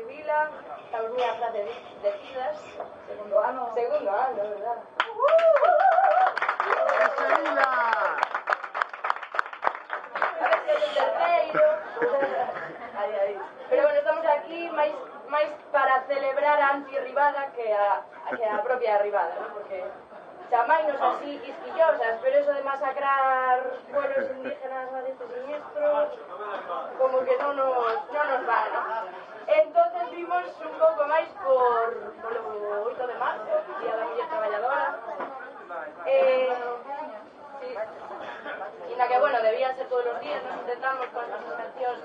Vila, estamos moi agradecidas. Segundo ano, verdad. Pero bueno, estamos aquí máis para celebrar a anti-Ribada que a propia Ribada, ¿no? Porque chamainos así quisquillosas, pero eso de masacrar pueblos indígenas a diestro siniestro como que non nos va, ¿no? Entonces vimos un pouco máis polo 8 de marzo, Día da Muller Traballadora, sí. E na que, bueno, debían ser todos os días, nos intentamos con as cancións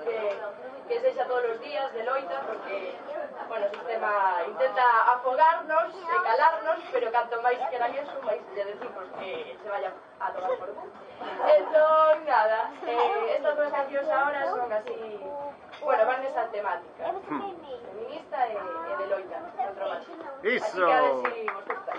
que sexa todos os días de loita, porque, bueno, o sistema intenta afogarnos e calarnos, pero canto máis queran eso, máis lle decimos que se vaya a tomar por culo. Entón, nada, estas dos cancións ahora son así, bueno, van nesa temática, feminista e de loita contra o machismo. Así que a ver si vos gusta.